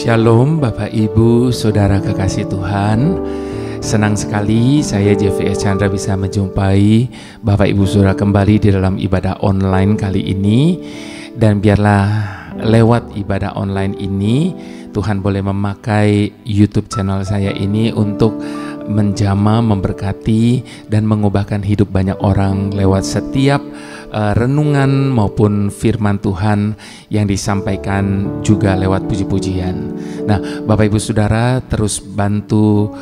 Shalom Bapak Ibu Saudara kekasih Tuhan. Senang sekali saya JVS Chandra bisa menjumpai Bapak Ibu Saudara kembali di dalam ibadah online kali ini. Dan biarlah lewat ibadah online ini Tuhan boleh memakai YouTube channel saya ini untuk menjamah, memberkati dan mengubahkan hidup banyak orang lewat setiap renungan maupun firman Tuhan yang disampaikan juga lewat puji-pujian. Nah, Bapak Ibu Saudara terus bantu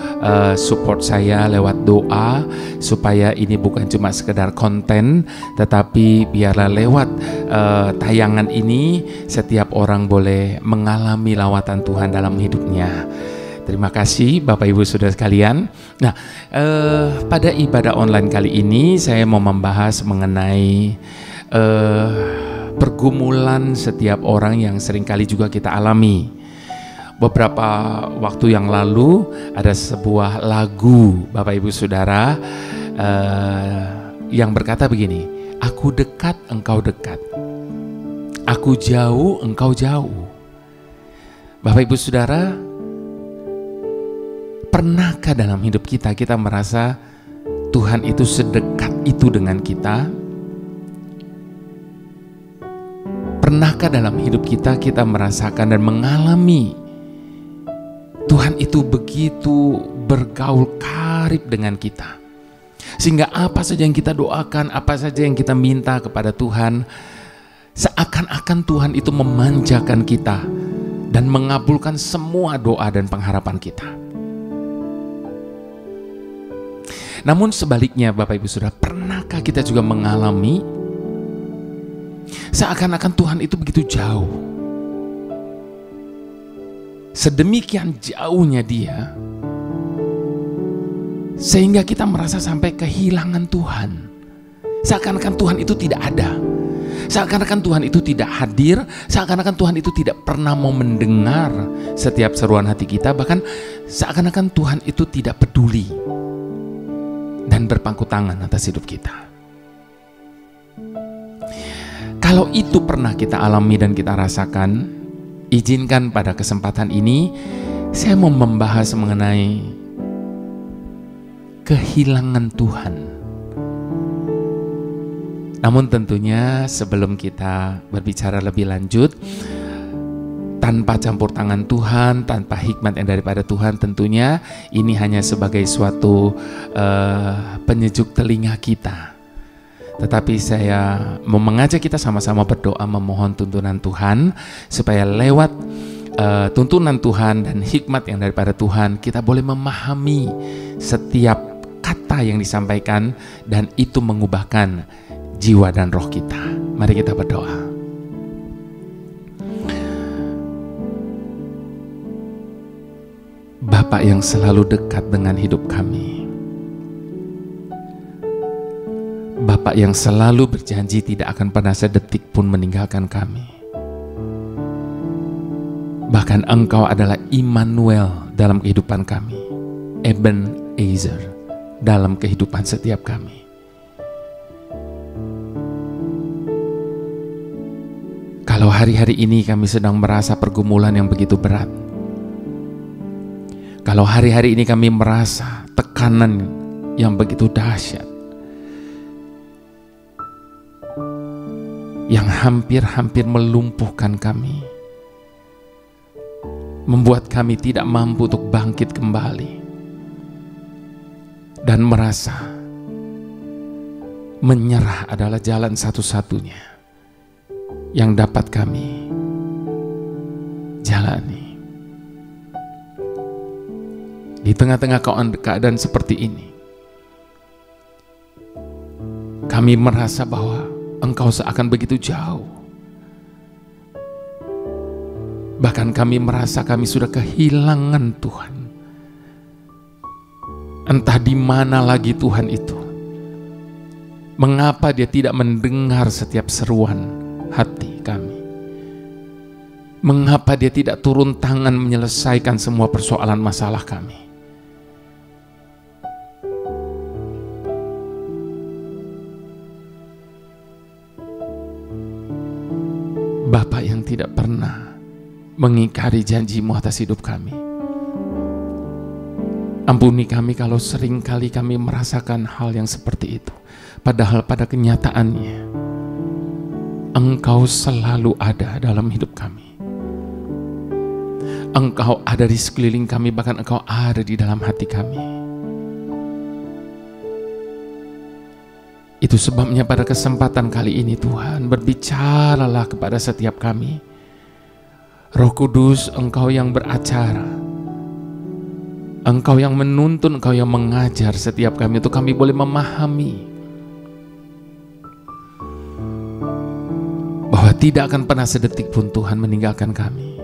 support saya lewat doa supaya ini bukan cuma sekedar konten, tetapi biarlah lewat tayangan ini setiap orang boleh mengalami lawatan Tuhan dalam hidupnya. Terima kasih Bapak Ibu Saudara sekalian. Nah, pada ibadah online kali ini saya mau membahas mengenai pergumulan setiap orang yang seringkali juga kita alami. Beberapa waktu yang lalu ada sebuah lagu Bapak Ibu Saudara yang berkata begini, "Aku dekat, engkau dekat. Aku jauh, engkau jauh." Bapak Ibu Saudara, pernahkah dalam hidup kita merasa Tuhan itu sedekat itu dengan kita? Pernahkah dalam hidup kita merasakan dan mengalami Tuhan itu begitu bergaul karib dengan kita, sehingga apa saja yang kita doakan, apa saja yang kita minta kepada Tuhan, seakan-akan Tuhan itu memanjakan kita dan mengabulkan semua doa dan pengharapan kita. Namun sebaliknya Bapak Ibu Saudara, pernahkah kita juga mengalami seakan-akan Tuhan itu begitu jauh? Sedemikian jauhnya Dia, sehingga kita merasa sampai kehilangan Tuhan. Seakan-akan Tuhan itu tidak ada. Seakan-akan Tuhan itu tidak hadir. Seakan-akan Tuhan itu tidak pernah mau mendengar setiap seruan hati kita. Bahkan seakan-akan Tuhan itu tidak peduli dan berpangku tangan atas hidup kita. Kalau itu pernah kita alami dan kita rasakan, izinkan pada kesempatan ini saya mau membahas mengenai kehilangan Tuhan. Namun tentunya sebelum kita berbicara lebih lanjut, tanpa campur tangan Tuhan, tanpa hikmat yang daripada Tuhan, tentunya ini hanya sebagai suatu penyejuk telinga kita. Tetapi saya mau mengajak kita sama-sama berdoa memohon tuntunan Tuhan, supaya lewat tuntunan Tuhan dan hikmat yang daripada Tuhan, kita boleh memahami setiap kata yang disampaikan dan itu mengubahkan jiwa dan roh kita. Mari kita berdoa. Bapa yang selalu dekat dengan hidup kami, Bapa yang selalu berjanji tidak akan pernah sedetik pun meninggalkan kami. Bahkan Engkau adalah Immanuel dalam kehidupan kami, Ebenezer dalam kehidupan setiap kami. Kalau hari-hari ini kami sedang merasa pergumulan yang begitu berat, kalau hari-hari ini kami merasa tekanan yang begitu dahsyat, yang hampir-hampir melumpuhkan kami, membuat kami tidak mampu untuk bangkit kembali, dan merasa menyerah adalah jalan satu-satunya yang dapat kami jalani. Di tengah-tengah keadaan seperti ini, kami merasa bahwa Engkau seakan begitu jauh. Bahkan kami merasa kami sudah kehilangan Tuhan. Entah di mana lagi Tuhan itu. Mengapa Dia tidak mendengar setiap seruan hati kami? Mengapa Dia tidak turun tangan menyelesaikan semua persoalan masalah kami? Bapa yang tidak pernah mengingkari janji-Mu atas hidup kami. Ampuni kami kalau sering kali kami merasakan hal yang seperti itu. Padahal pada kenyataannya, Engkau selalu ada dalam hidup kami. Engkau ada di sekeliling kami, bahkan Engkau ada di dalam hati kami. Itu sebabnya pada kesempatan kali ini Tuhan, berbicaralah kepada setiap kami. Roh Kudus, Engkau yang beracara, Engkau yang menuntun, Engkau yang mengajar setiap kami, untuk kami boleh memahami bahwa tidak akan pernah sedetik pun Tuhan meninggalkan kami.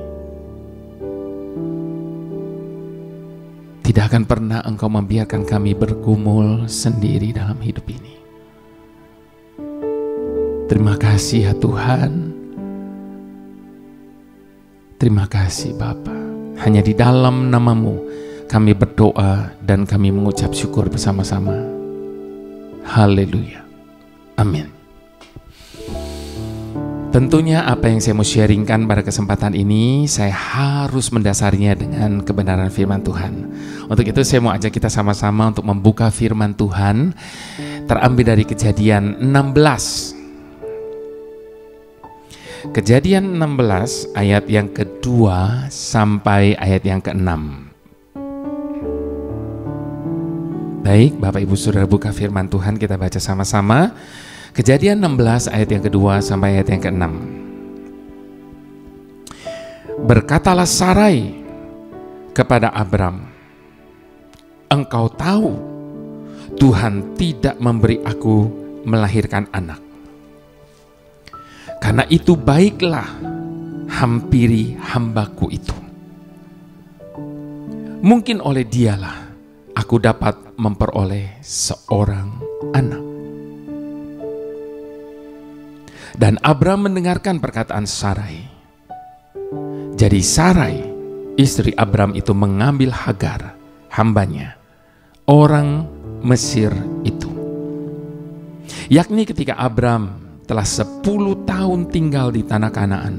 Tidak akan pernah Engkau membiarkan kami bergumul sendiri dalam hidup ini. Terima kasih ya Tuhan. Terima kasih Bapa. Hanya di dalam nama-Mu kami berdoa dan kami mengucap syukur bersama-sama. Haleluya. Amin. Tentunya apa yang saya mau sharingkan pada kesempatan ini, saya harus mendasarinya dengan kebenaran firman Tuhan. Untuk itu saya mau ajak kita sama-sama untuk membuka firman Tuhan, terambil dari Kejadian 16. Kejadian 16 ayat yang kedua sampai ayat yang keenam. Baik, Bapak Ibu Saudara, buka firman Tuhan, kita baca sama-sama. Kejadian 16 ayat yang kedua sampai ayat yang keenam. Berkatalah Sarai kepada Abram, "Engkau tahu Tuhan tidak memberi aku melahirkan anak. Karena itu baiklah, hampiri hambaku itu. Mungkin oleh dialah aku dapat memperoleh seorang anak." Dan Abram mendengarkan perkataan Sarai. Jadi Sarai, istri Abram itu mengambil Hagar, hambanya, orang Mesir itu. Yakni ketika Abram telah 10 tahun tinggal di tanah Kanaan,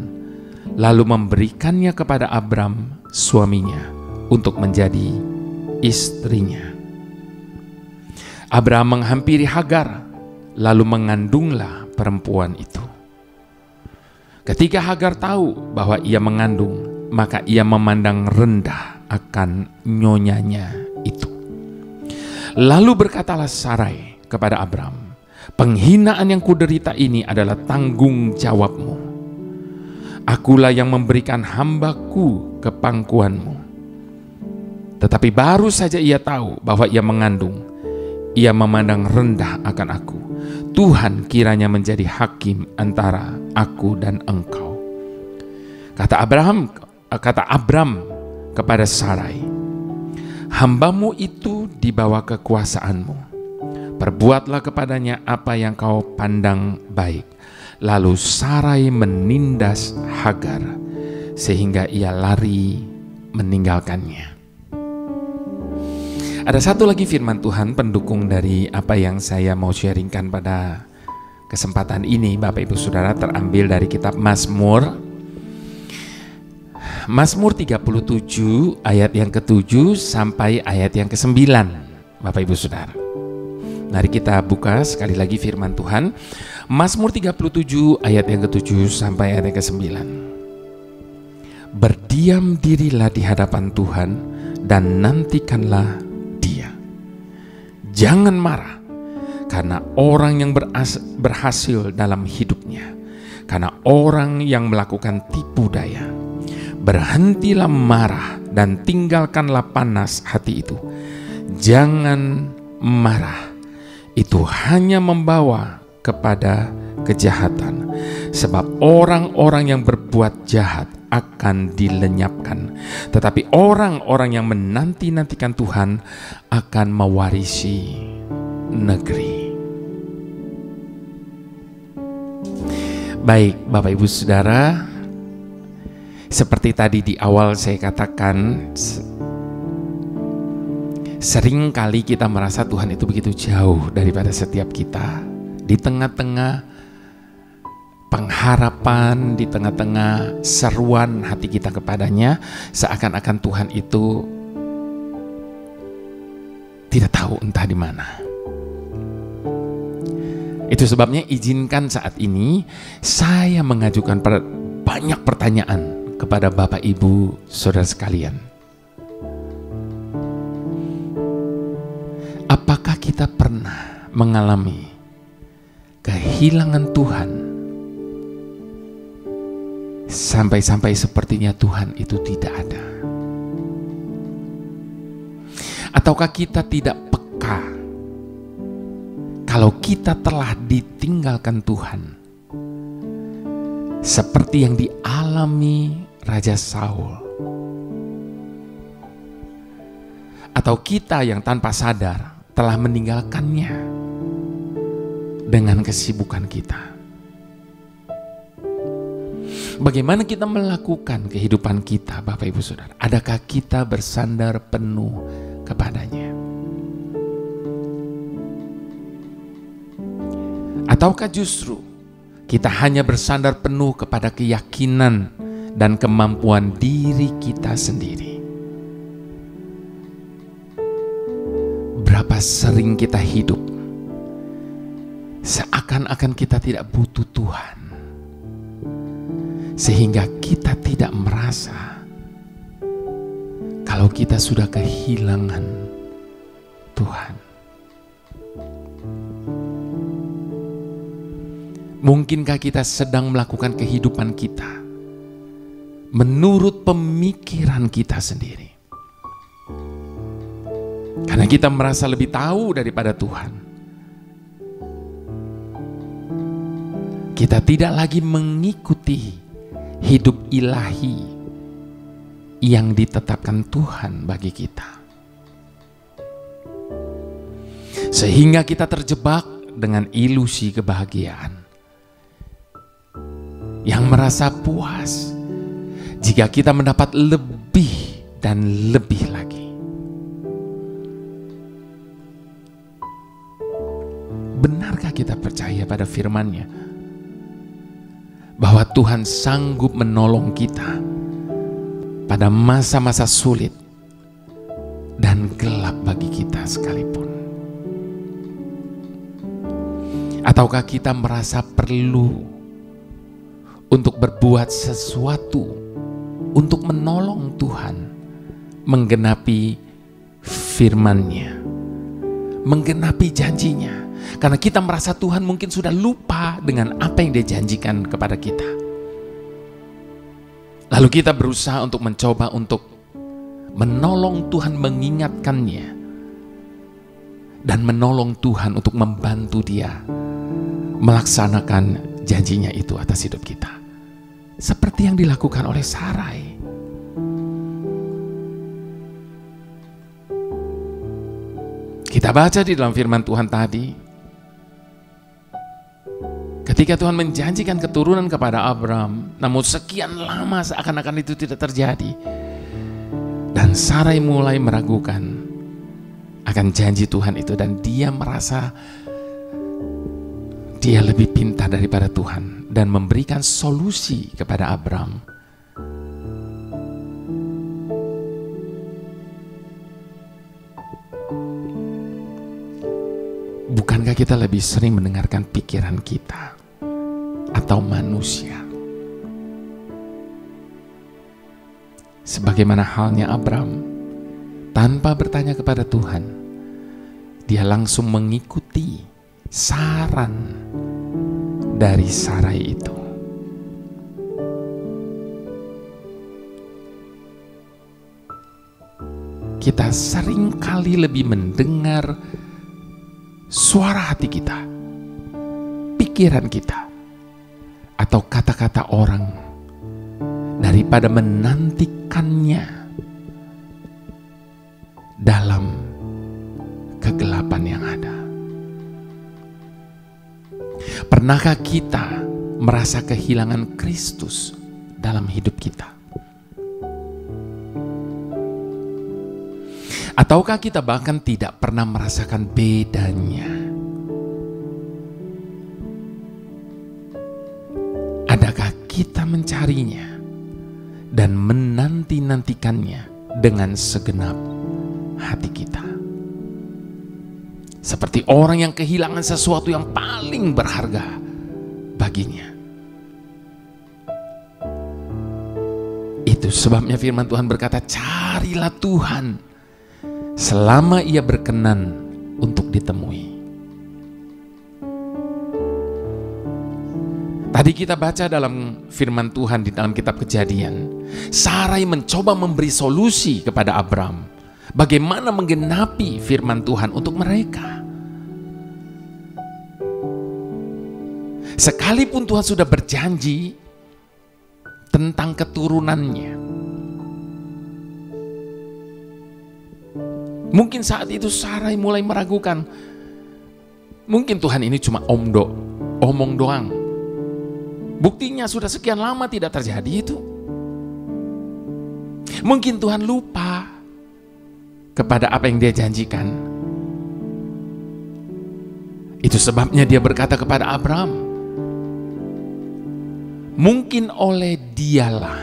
lalu memberikannya kepada Abram, suaminya, untuk menjadi istrinya. Abram menghampiri Hagar, lalu mengandunglah perempuan itu. Ketika Hagar tahu bahwa ia mengandung, maka ia memandang rendah akan nyonyanya itu. Lalu berkatalah Sarai kepada Abram, "Penghinaan yang kuderita ini adalah tanggung jawabmu. Akulah yang memberikan hambaku ke pangkuanmu." Tetapi baru saja ia tahu bahwa ia mengandung, ia memandang rendah akan aku. Tuhan kiranya menjadi hakim antara aku dan engkau. Kata Abram kepada Sarai, "Hambamu itu di bawah kekuasaanmu. Perbuatlah kepadanya apa yang kau pandang baik." Lalu Sarai menindas Hagar sehingga ia lari meninggalkannya. Ada satu lagi firman Tuhan pendukung dari apa yang saya mau sharingkan pada kesempatan ini, Bapak Ibu Saudara, terambil dari kitab Mazmur. Mazmur 37 ayat yang ke-7 sampai ayat yang ke-9, Bapak Ibu Saudara. Mari kita buka sekali lagi firman Tuhan. Mazmur 37 ayat yang ke-7 sampai ayat yang ke-9. "Berdiam dirilah di hadapan Tuhan dan nantikanlah Dia. Jangan marah karena orang yang berhasil dalam hidupnya, karena orang yang melakukan tipu daya. Berhentilah marah dan tinggalkanlah panas hati itu. Jangan marah, itu hanya membawa kepada kejahatan. Sebab orang-orang yang berbuat jahat akan dilenyapkan, tetapi orang-orang yang menanti-nantikan Tuhan akan mewarisi negeri." Baik, Bapak Ibu Saudara, seperti tadi di awal saya katakan, sering kali kita merasa Tuhan itu begitu jauh daripada setiap kita. Di tengah-tengah pengharapan di tengah-tengah seruan hati kita kepadanya, seakan-akan Tuhan itu tidak tahu entah di mana. Itu sebabnya izinkan saat ini saya mengajukan banyak pertanyaan kepada Bapak Ibu Saudara sekalian. Apakah kita pernah mengalami kehilangan Tuhan sampai-sampai sepertinya Tuhan itu tidak ada? Ataukah kita tidak peka kalau kita telah ditinggalkan Tuhan, seperti yang dialami Raja Saul? Atau kita yang tanpa sadar telah meninggalkannya dengan kesibukan kita? Bagaimana kita melakukan kehidupan kita, Bapak Ibu Saudara? Adakah kita bersandar penuh kepadanya? Ataukah justru kita hanya bersandar penuh kepada keyakinan dan kemampuan diri kita sendiri? Berapa sering kita hidup seakan-akan kita tidak butuh Tuhan, sehingga kita tidak merasa kalau kita sudah kehilangan Tuhan. Mungkinkah kita sedang melakukan kehidupan kita menurut pemikiran kita sendiri? Karena kita merasa lebih tahu daripada Tuhan. Kita tidak lagi mengikuti hidup ilahi yang ditetapkan Tuhan bagi kita. Sehingga kita terjebak dengan ilusi kebahagiaan yang merasa puas jika kita mendapat lebih dan lebih lagi. Benarkah kita percaya pada firman-Nya bahwa Tuhan sanggup menolong kita pada masa-masa sulit dan gelap bagi kita sekalipun? Ataukah kita merasa perlu untuk berbuat sesuatu untuk menolong Tuhan menggenapi firman-Nya, menggenapi janji-Nya? Karena kita merasa Tuhan mungkin sudah lupa dengan apa yang Dia janjikan kepada kita. Lalu kita berusaha untuk mencoba untuk menolong Tuhan, mengingatkannya, dan menolong Tuhan untuk membantu Dia melaksanakan janjinya itu atas hidup kita. Seperti yang dilakukan oleh Sarai. Kita baca di dalam firman Tuhan tadi, ketika Tuhan menjanjikan keturunan kepada Abraham, namun sekian lama seakan-akan itu tidak terjadi. Dan Sarai mulai meragukan akan janji Tuhan itu, dan dia merasa dia lebih pintar daripada Tuhan dan memberikan solusi kepada Abraham. Bukankah kita lebih sering mendengarkan pikiran kita atau manusia? Sebagaimana halnya Abraham, tanpa bertanya kepada Tuhan, dia langsung mengikuti saran dari Sarai itu. Kita seringkali lebih mendengar suara hati kita, pikiran kita, atau kata-kata orang daripada menantikannya dalam kegelapan yang ada. Pernahkah kita merasa kehilangan Kristus dalam hidup kita? Ataukah kita bahkan tidak pernah merasakan bedanya kita mencarinya dan menanti-nantikannya dengan segenap hati kita. Seperti orang yang kehilangan sesuatu yang paling berharga baginya. Itu sebabnya firman Tuhan berkata, carilah Tuhan selama Ia berkenan untuk ditemui. Tadi kita baca dalam firman Tuhan di dalam kitab Kejadian, Sarai mencoba memberi solusi kepada Abram bagaimana menggenapi firman Tuhan untuk mereka. Sekalipun Tuhan sudah berjanji tentang keturunannya, mungkin saat itu Sarai mulai meragukan, mungkin Tuhan ini cuma omong doang. Buktinya sudah sekian lama tidak terjadi itu. Mungkin Tuhan lupa kepada apa yang Dia janjikan. Itu sebabnya Dia berkata kepada Abram, mungkin oleh Dialah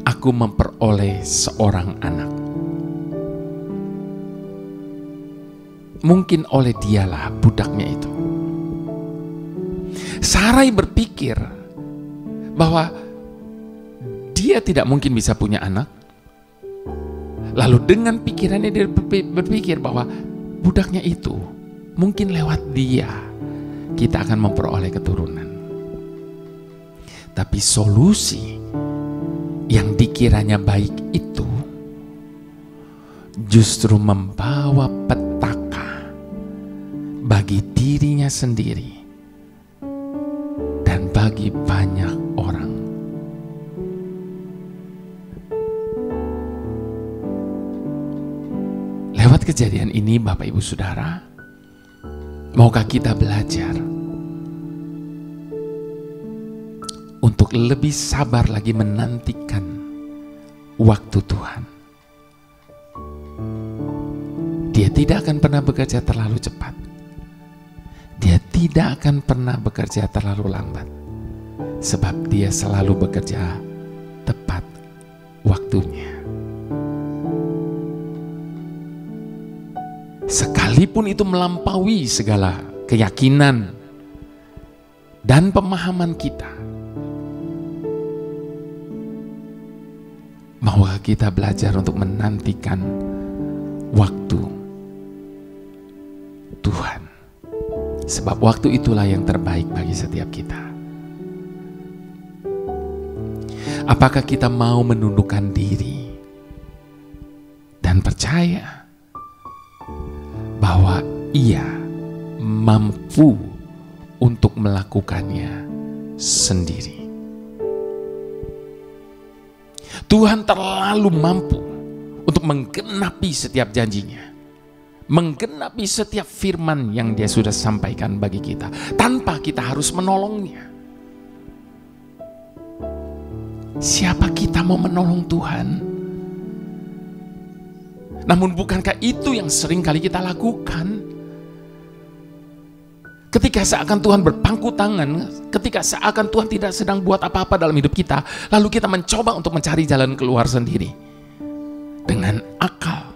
aku memperoleh seorang anak. Mungkin oleh Dialah budaknya itu. Sarai berpikir bahwa dia tidak mungkin bisa punya anak. Lalu dengan pikirannya dia berpikir bahwa budaknya itu mungkin lewat dia kita akan memperoleh keturunan. Tapi solusi yang dikiranya baik itu justru membawa petaka bagi dirinya sendiri dan bagi banyak orang. Lewat kejadian ini, Bapak Ibu Saudara, maukah kita belajar untuk lebih sabar lagi menantikan waktu Tuhan. Dia tidak akan pernah bekerja terlalu cepat. Dia tidak akan pernah bekerja terlalu lambat, sebab Dia selalu bekerja tepat waktunya. Sekalipun itu melampaui segala keyakinan dan pemahaman kita, maukah kita belajar untuk menantikan waktu Tuhan? Sebab waktu itulah yang terbaik bagi setiap kita. Apakah kita mau menundukkan diri dan percaya bahwa Ia mampu untuk melakukannya sendiri? Tuhan terlalu mampu untuk menggenapi setiap janjinya, menggenapi setiap firman yang Dia sudah sampaikan bagi kita, tanpa kita harus menolongnya. Siapa kita mau menolong Tuhan? Namun bukankah itu yang sering kali kita lakukan? Ketika seakan Tuhan berpangku tangan, ketika seakan Tuhan tidak sedang buat apa-apa dalam hidup kita, lalu kita mencoba untuk mencari jalan keluar sendiri dengan akal,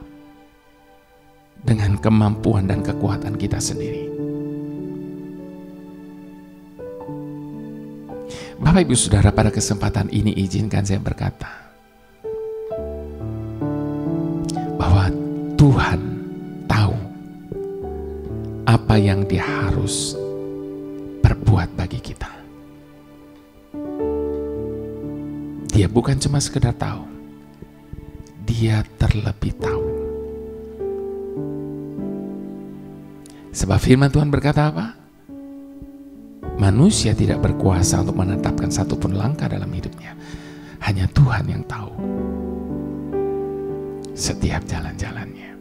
dengan kemampuan dan kekuatan kita sendiri. Bapak Ibu Saudara, pada kesempatan ini izinkan saya berkata bahwa Tuhan tahu apa yang Dia harus perbuat bagi kita. Dia bukan cuma sekedar tahu, Dia terlebih tahu. Sebab firman Tuhan berkata apa? Manusia tidak berkuasa untuk menetapkan satupun langkah dalam hidupnya. Hanya Tuhan yang tahu setiap jalan-jalannya.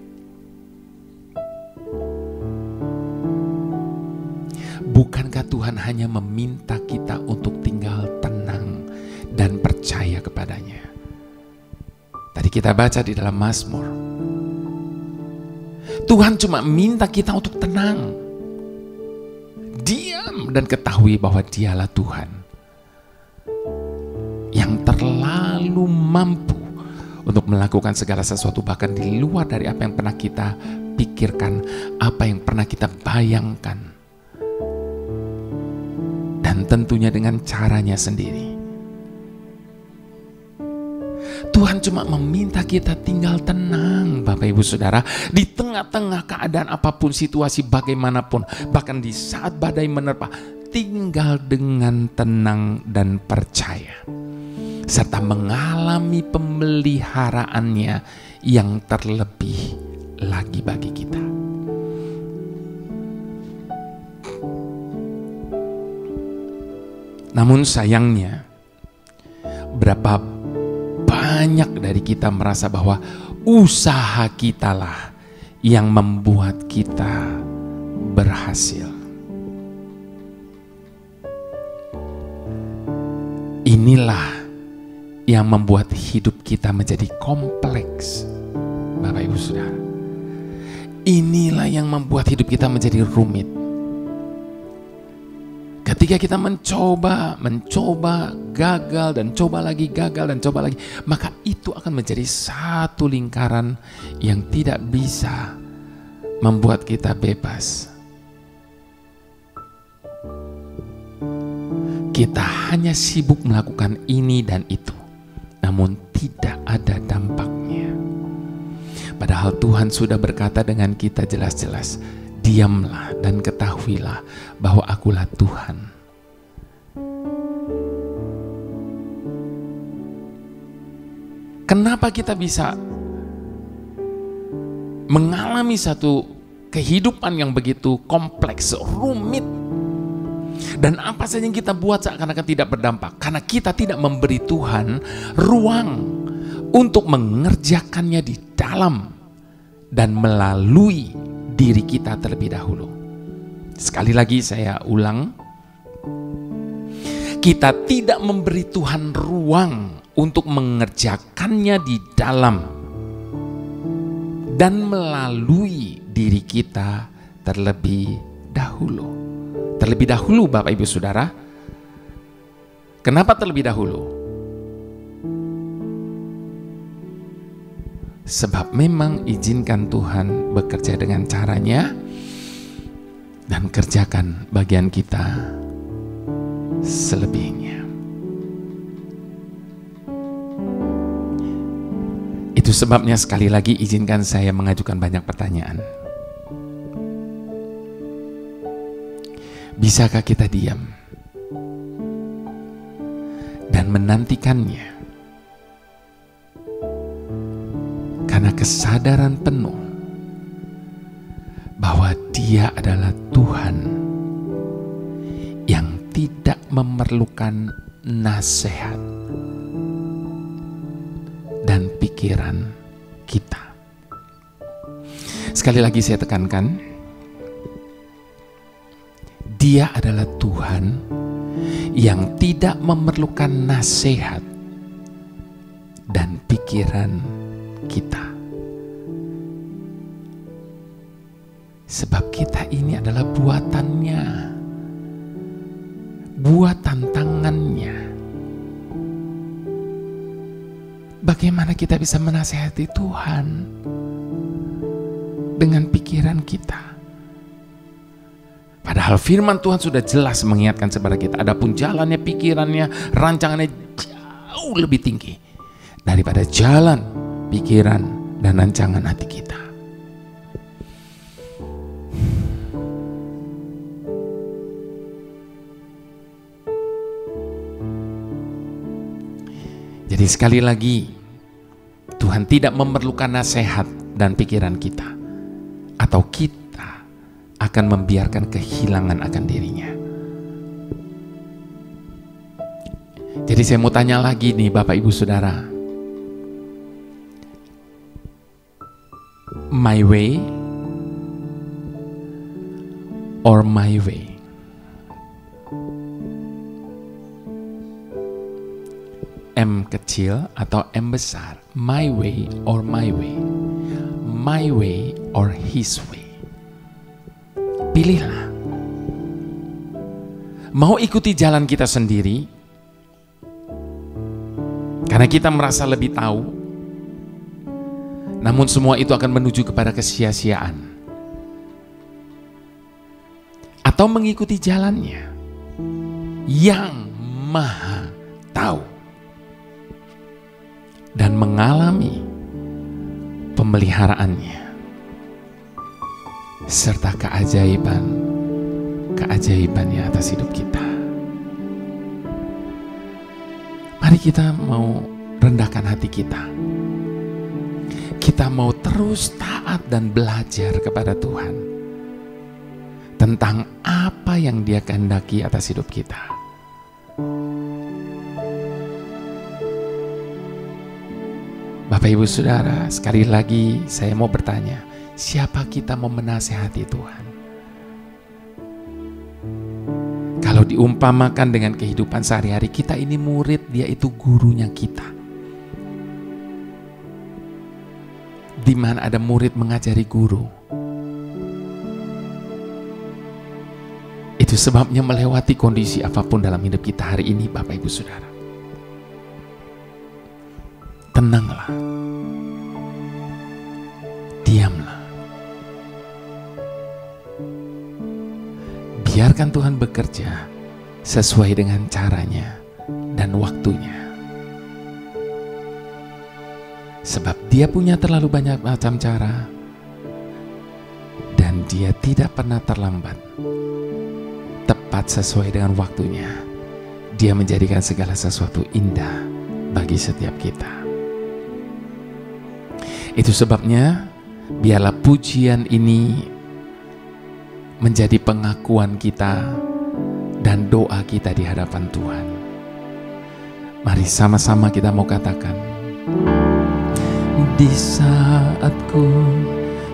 Bukankah Tuhan hanya meminta kita untuk tinggal tenang dan percaya kepadanya? Tadi kita baca di dalam Mazmur, Tuhan cuma minta kita untuk tenang, diam dan ketahui bahwa Dialah Tuhan yang terlalu mampu untuk melakukan segala sesuatu, bahkan di luar dari apa yang pernah kita pikirkan, apa yang pernah kita bayangkan, dan tentunya dengan caranya sendiri. Tuhan cuma meminta kita tinggal tenang, Bapak Ibu Saudara, di tengah-tengah keadaan apapun, situasi bagaimanapun, bahkan di saat badai menerpa, tinggal dengan tenang dan percaya, serta mengalami pemeliharaannya yang terlebih lagi bagi kita. Namun sayangnya, berapa banyak dari kita merasa bahwa usaha kitalah yang membuat kita berhasil. Inilah yang membuat hidup kita menjadi kompleks, Bapak Ibu Saudara. Inilah yang membuat hidup kita menjadi rumit. Ketika kita mencoba, gagal, dan coba lagi, gagal, dan coba lagi, maka itu akan menjadi satu lingkaran yang tidak bisa membuat kita bebas. Kita hanya sibuk melakukan ini dan itu, namun tidak ada dampaknya. Padahal Tuhan sudah berkata dengan kita jelas-jelas, diamlah dan ketahuilah bahwa Akulah Tuhan. Kenapa kita bisa mengalami satu kehidupan yang begitu kompleks, rumit, dan apa saja yang kita buat seakan-akan tidak berdampak? Karena kita tidak memberi Tuhan ruang untuk mengerjakannya di dalam dan melalui diri kita terlebih dahulu. Sekali lagi saya ulang, kita tidak memberi Tuhan ruang untuk mengerjakannya di dalam dan melalui diri kita terlebih dahulu. Terlebih dahulu, Bapak Ibu Saudara. Kenapa terlebih dahulu? Sebab memang izinkan Tuhan bekerja dengan caranya, dan kerjakan bagian kita selebihnya. Itu sebabnya sekali lagi izinkan saya mengajukan banyak pertanyaan. Bisakah kita diam dan menantikannya? Karena kesadaran penuh bahwa Dia adalah Tuhan yang tidak memerlukan nasihat dan pikiran kita. Sekali lagi saya tekankan, Dia adalah Tuhan yang tidak memerlukan nasihat dan pikiran kita. Sebab kita ini adalah buatannya, buatan tangannya. Bagaimana kita bisa menasihati Tuhan dengan pikiran kita? Padahal firman Tuhan sudah jelas mengingatkan kepada kita, adapun jalannya, pikirannya, rancangannya jauh lebih tinggi daripada jalan, pikiran, dan rancangan hati kita. Jadi sekali lagi, Tuhan tidak memerlukan nasihat dan pikiran kita, atau kita akan membiarkan kehilangan akan dirinya. Jadi saya mau tanya lagi nih Bapak Ibu Saudara, my way or my way? M kecil atau M besar? My way or my way? My way or his way? Pilihlah. mau ikuti jalan kita sendiri karena kita merasa lebih tahu, namun semua itu akan menuju kepada kesia-siaan, atau mengikuti jalannya yang maha tahu dan mengalami pemeliharaannya serta keajaibannya atas hidup kita. Mari kita mau rendahkan hati kita. Kita mau terus taat dan belajar kepada Tuhan tentang apa yang Dia kehendaki atas hidup kita. Bapak Ibu Saudara, sekali lagi saya mau bertanya, siapa kita mau menasehati Tuhan? Kalau diumpamakan dengan kehidupan sehari-hari, kita ini murid, Dia itu gurunya kita. Di mana ada murid mengajari guru, itu sebabnya melewati kondisi apapun dalam hidup kita hari ini, Bapak Ibu Saudara, tenanglah, diamlah, biarkan Tuhan bekerja sesuai dengan caranya dan waktunya. Sebab Dia punya terlalu banyak macam cara dan Dia tidak pernah terlambat. Tepat sesuai dengan waktunya, Dia menjadikan segala sesuatu indah bagi setiap kita. Itu sebabnya biarlah pujian ini menjadi pengakuan kita dan doa kita di hadapan Tuhan. Mari sama-sama kita mau katakan, di saat ku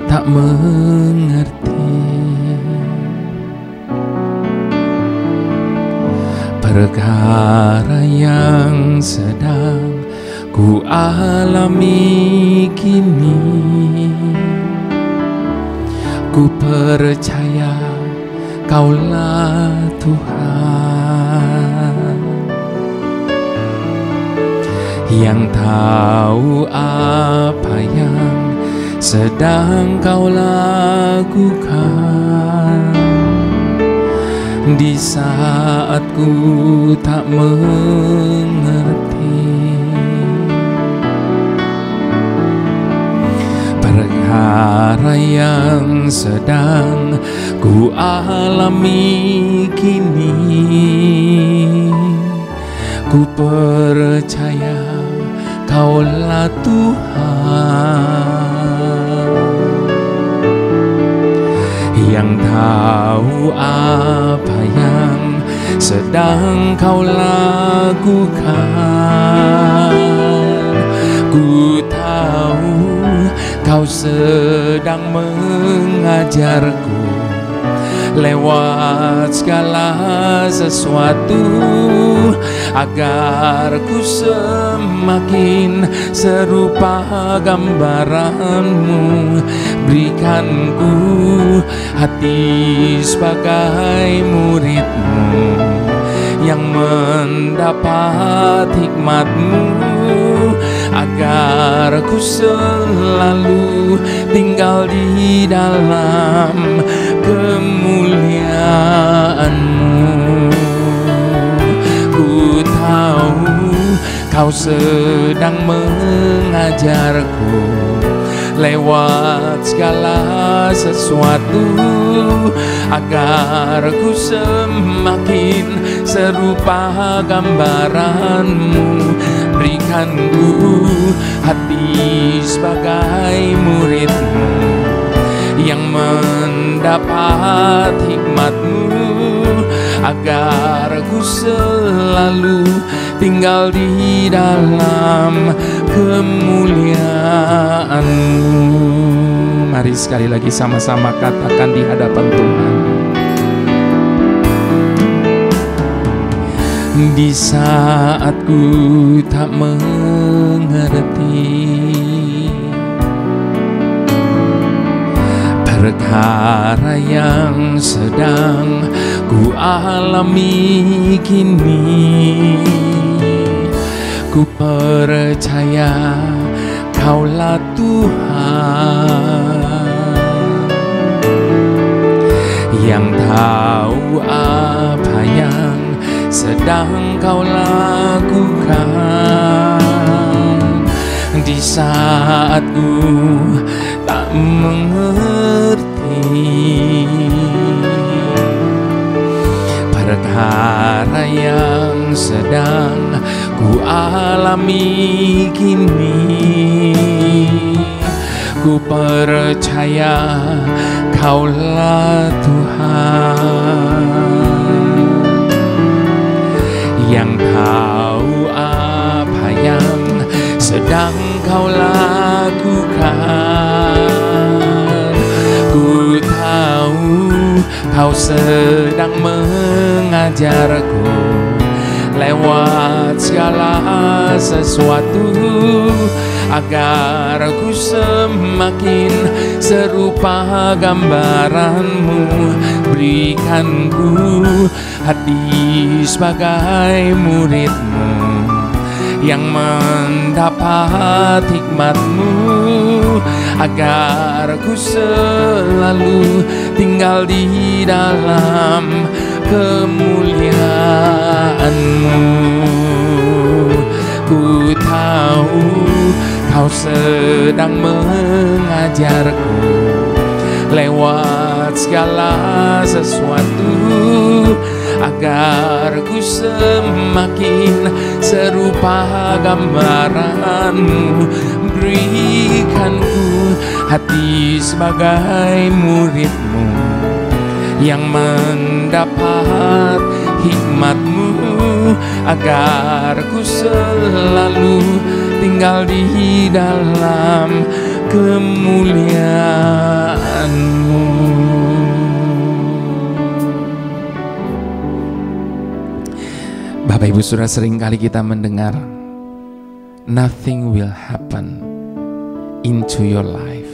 tak mengerti perkara yang sedang ku alami kini, ku percaya Kaulah Tuhan yang tahu apa yang sedang Kau lakukan di saat ku tak mengerti perkara yang sedang ku alami kini. Ku percaya Kaulah Tuhan yang tahu apa yang sedang Kau lakukan. Ku tahu Kau sedang mengajarku lewat segala sesuatu, agar ku semakin serupa gambaran-Mu. Berikan ku hati sebagai murid-Mu yang mendapat hikmat-Mu, agar ku selalu tinggal di dalam kemuliaan-Mu. Ku tahu Kau sedang mengajarku lewat segala sesuatu, agar ku semakin serupa gambaran-Mu. Berikan ku hati sebagai murid-Mu yang mendapat hikmat-Mu, agar ku selalu tinggal di dalam kemuliaan-Mu. Mari sekali lagi sama-sama katakan di hadapan Tuhan. Di saat ku tak mengerti Perkara yang sedang ku alami kini, ku percaya Kaulah Tuhan yang tahu apa yang sedang Kau lakukan di saat ku tak mengerti perkara yang sedang ku alami kini. Ku percaya Kaulah Tuhan yang tahu apa yang sedang Kau lakukan. Ku tahu Kau sedang mengajarku lewat segala sesuatu, agar ku semakin serupa gambaran-Mu. Berikan ku hati sebagai murid-Mu yang mendapat hikmat-Mu, agar ku selalu tinggal di dalam kemuliaan-Mu. Ku tahu Kau sedang mengajarku lewat segala sesuatu, agar ku semakin serupa gambaran-Mu. Berikan ku hati sebagai murid-Mu yang mendapat hikmat-Mu, agar ku selalu tinggal di dalam kemuliaan-Mu. Bapak Ibu Saudara, seringkali kita mendengar nothing will happen into your life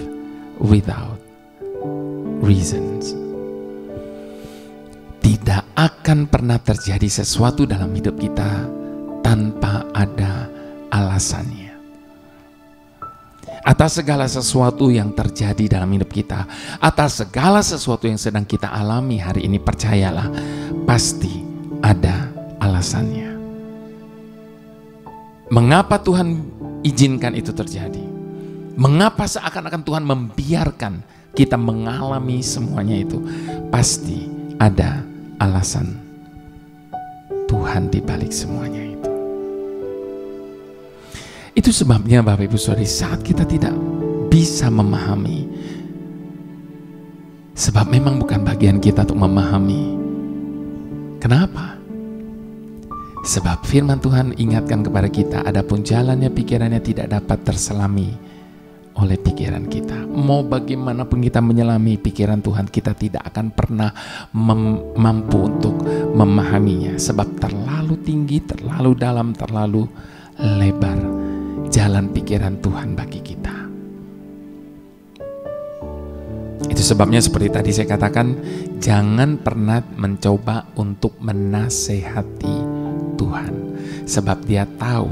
without reasons. Tidak akan pernah terjadi sesuatu dalam hidup kita tanpa ada alasannya. Atas segala sesuatu yang terjadi dalam hidup kita, atas segala sesuatu yang sedang kita alami hari ini, percayalah, pasti ada alasannya. Mengapa Tuhan izinkan itu terjadi? Mengapa seakan-akan Tuhan membiarkan kita mengalami semuanya itu? Pasti ada alasan Tuhan di balik semuanya itu. Itu sebabnya Bapak Ibu Saudari, saat kita tidak bisa memahami, sebab memang bukan bagian kita untuk memahami. Kenapa? Sebab firman Tuhan ingatkan kepada kita, adapun jalannya pikirannya tidak dapat terselami oleh pikiran kita. Mau bagaimanapun kita menyelami pikiran Tuhan, kita tidak akan pernah mampu untuk memahaminya. Sebab terlalu tinggi, terlalu dalam, terlalu lebar jalan pikiran Tuhan bagi kita. Itu sebabnya seperti tadi saya katakan, jangan pernah mencoba untuk menasehati Tuhan, sebab Dia tahu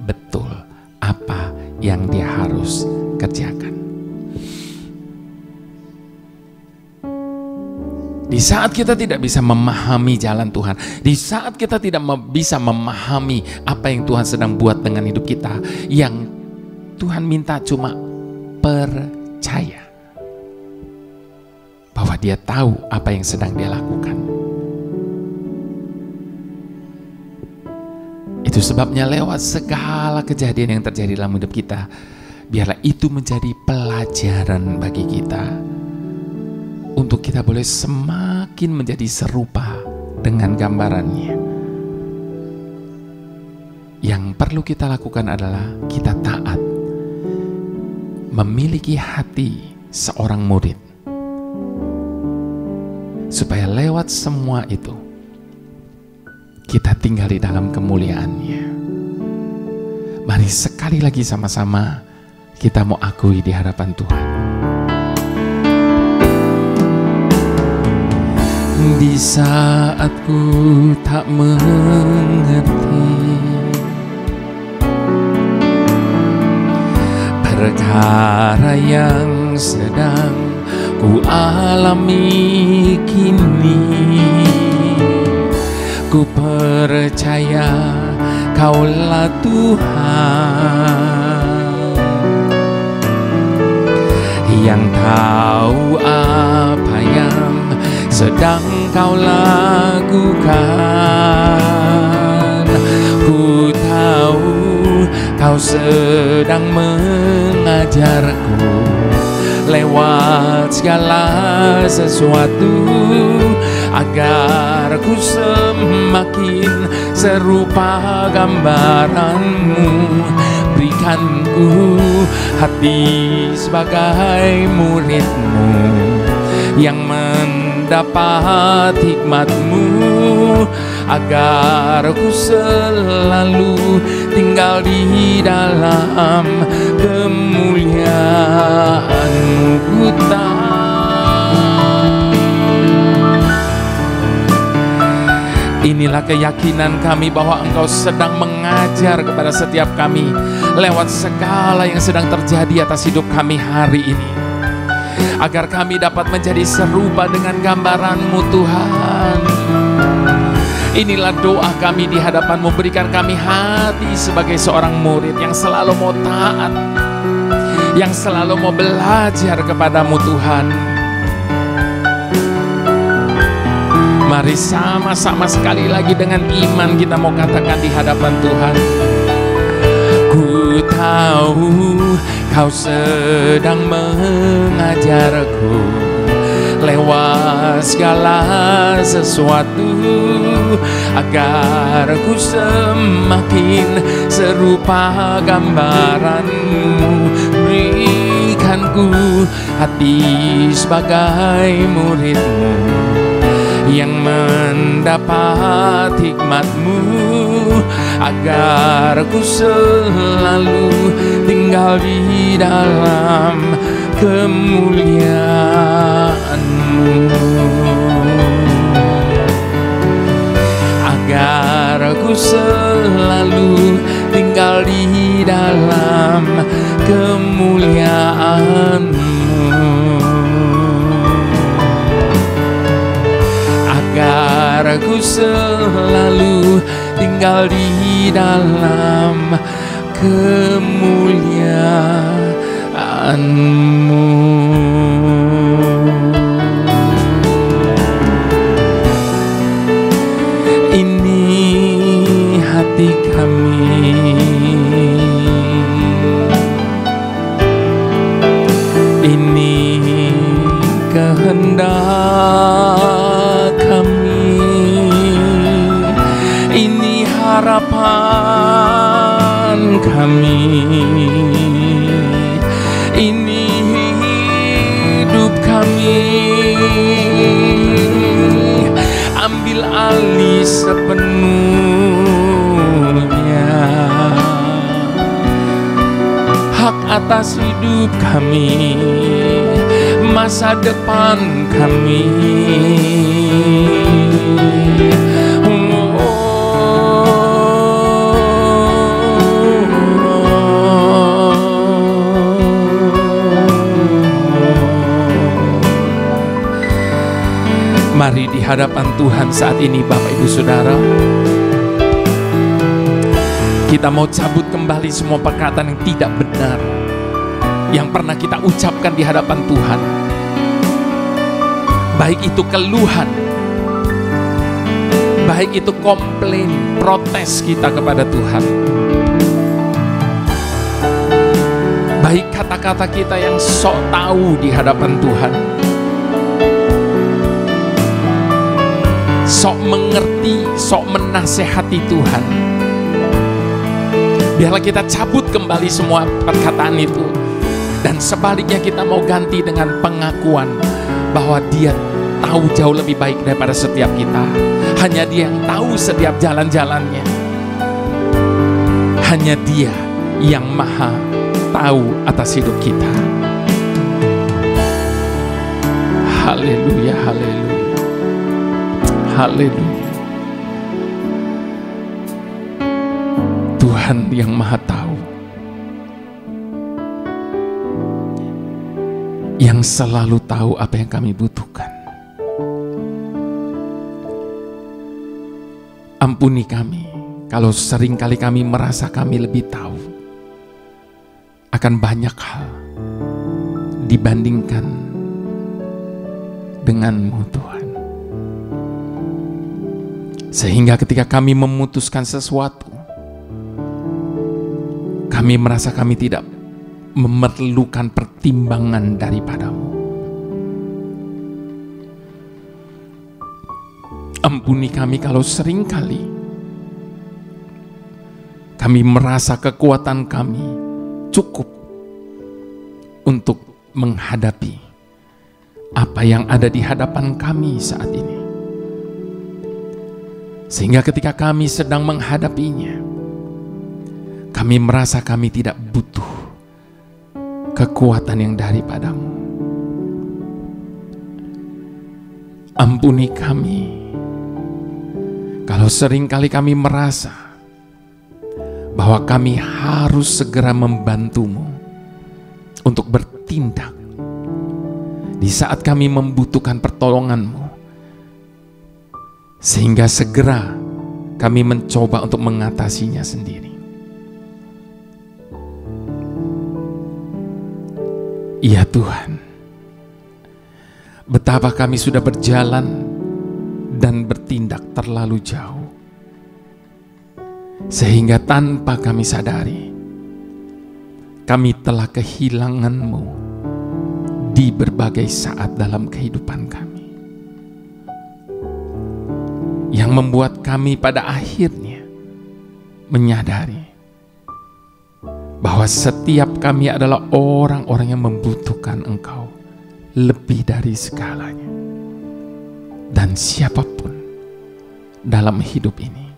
betul apa yang Dia harus kerjakan. Di saat kita tidak bisa memahami jalan Tuhan, di saat kita tidak bisa memahami apa yang Tuhan sedang buat dengan hidup kita, yang Tuhan minta cuma percaya bahwa Dia tahu apa yang sedang Dia lakukan. Itu sebabnya lewat segala kejadian yang terjadi dalam hidup kita, biarlah itu menjadi pelajaran bagi kita, untuk kita boleh semakin menjadi serupa dengan gambarannya. Yang perlu kita lakukan adalah kita taat, memiliki hati seorang murid, supaya lewat semua itu kita tinggal di dalam kemuliaan-Nya. Mari sekali lagi sama-sama kita mau akui di hadapan Tuhan. Di saat ku tak mengerti perkara yang sedang ku alami kini, ku percaya Kaulah Tuhan yang tahu apa yang sedang Kau lakukan. Ku tahu Kau sedang mengajarku lewat segala sesuatu, agar ku semakin serupa gambaran-Mu. Berikan ku hati sebagai murid-Mu yang mendapat hikmat-Mu, agar ku selalu tinggal di dalam kemuliaan-Mu. Ku Inilah keyakinan kami bahwa Engkau sedang mengajar kepada setiap kami lewat segala yang sedang terjadi atas hidup kami hari ini, agar kami dapat menjadi serupa dengan gambaran-Mu Tuhan. Inilah doa kami di hadapan-Mu. Berikan kami hati sebagai seorang murid yang selalu mau taat, yang selalu mau belajar kepadamu Tuhan. Mari sama-sama sekali lagi dengan iman kita mau katakan di hadapan Tuhan. Ku tahu Kau sedang mengajarku lewat segala sesuatu, agar ku semakin serupa gambaran-Mu. Berikan ku hati sebagai murid-Mu yang mendapat hikmat-Mu, agar ku selalu tinggal di dalam kemuliaan-Mu, agar ku selalu tinggal di dalam kemuliaan-Mu, agar ku selalu tinggal di dalam kemuliaan-Mu. Ini hati kami, ini kehendak kami, ini harapan kami, ini hidup kami. Ambil alih sepenuhnya hak atas hidup kami, masa depan kami. Mari di hadapan Tuhan saat ini Bapak Ibu Saudara, kita mau cabut kembali semua perkataan yang tidak benar yang pernah kita ucapkan di hadapan Tuhan. Baik itu keluhan, baik itu komplain, protes kita kepada Tuhan, baik kata-kata kita yang sok tahu di hadapan Tuhan, sok mengerti, sok menasehati Tuhan. Biarlah kita cabut kembali semua perkataan itu, dan sebaliknya kita mau ganti dengan pengakuan bahwa Dia tahu jauh lebih baik daripada setiap kita. Hanya Dia yang tahu setiap jalan-jalannya. Hanya Dia yang maha tahu atas hidup kita. Haleluya, haleluya. Haleluya. Tuhan yang Maha Tahu, yang selalu tahu apa yang kami butuhkan. Ampuni kami kalau seringkali kami merasa kami lebih tahu akan banyak hal dibandingkan dengan-Mu Tuhan. Sehingga ketika kami memutuskan sesuatu, kami merasa kami tidak memerlukan pertimbangan daripada-Mu. Ampuni kami kalau seringkali kami merasa kekuatan kami cukup untuk menghadapi apa yang ada di hadapan kami saat ini. Sehingga ketika kami sedang menghadapinya, kami merasa kami tidak butuh kekuatan yang daripada-Mu. Ampuni kami kalau seringkali kami merasa bahwa kami harus segera membantu-Mu untuk bertindak di saat kami membutuhkan pertolongan-Mu, sehingga segera kami mencoba untuk mengatasinya sendiri. Ya Tuhan, betapa kami sudah berjalan dan bertindak terlalu jauh, sehingga tanpa kami sadari, kami telah kehilangan-Mu di berbagai saat dalam kehidupan kami, yang membuat kami pada akhirnya menyadari bahwa setiap kami adalah orang-orang yang membutuhkan Engkau lebih dari segalanya dan siapapun dalam hidup ini.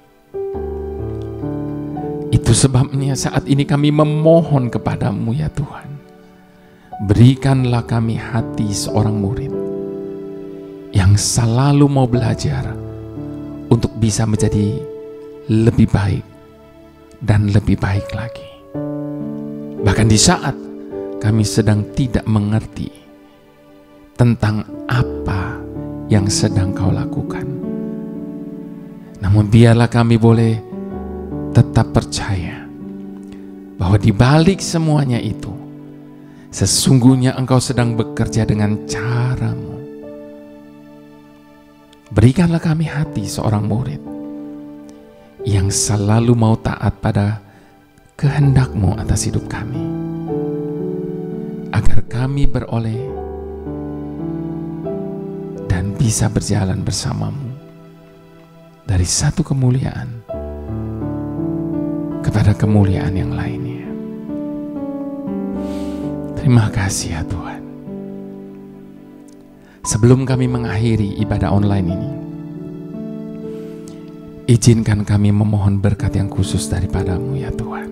Itu sebabnya saat ini kami memohon kepada-Mu ya Tuhan, berikanlah kami hati seorang murid yang selalu mau belajar untuk bisa menjadi lebih baik dan lebih baik lagi. Bahkan di saat kami sedang tidak mengerti tentang apa yang sedang Kau lakukan, namun biarlah kami boleh tetap percaya bahwa di balik semuanya itu, sesungguhnya Engkau sedang bekerja dengan cara-Mu. Berikanlah kami hati seorang murid yang selalu mau taat pada kehendak-Mu atas hidup kami, agar kami beroleh dan bisa berjalan bersama-Mu dari satu kemuliaan kepada kemuliaan yang lainnya. Terima kasih ya Tuhan. Sebelum kami mengakhiri ibadah online ini, izinkan kami memohon berkat yang khusus daripada-Mu ya Tuhan.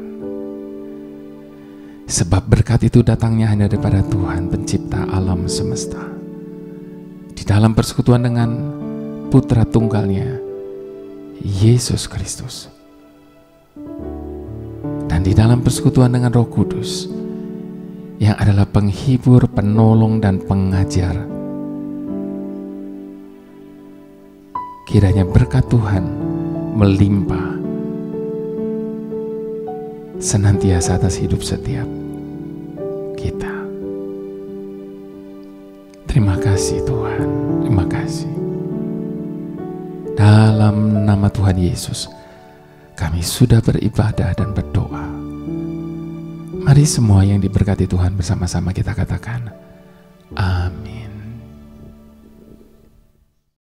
Sebab berkat itu datangnya hanya daripada Tuhan, pencipta alam semesta, di dalam persekutuan dengan Putra Tunggalnya, Yesus Kristus, dan di dalam persekutuan dengan Roh Kudus, yang adalah penghibur, penolong, dan pengajar. Kiranya berkat Tuhan melimpah senantiasa atas hidup setiap kita. Terima kasih Tuhan, terima kasih. Dalam nama Tuhan Yesus, kami sudah beribadah dan berdoa. Mari semua yang diberkati Tuhan bersama-sama kita katakan,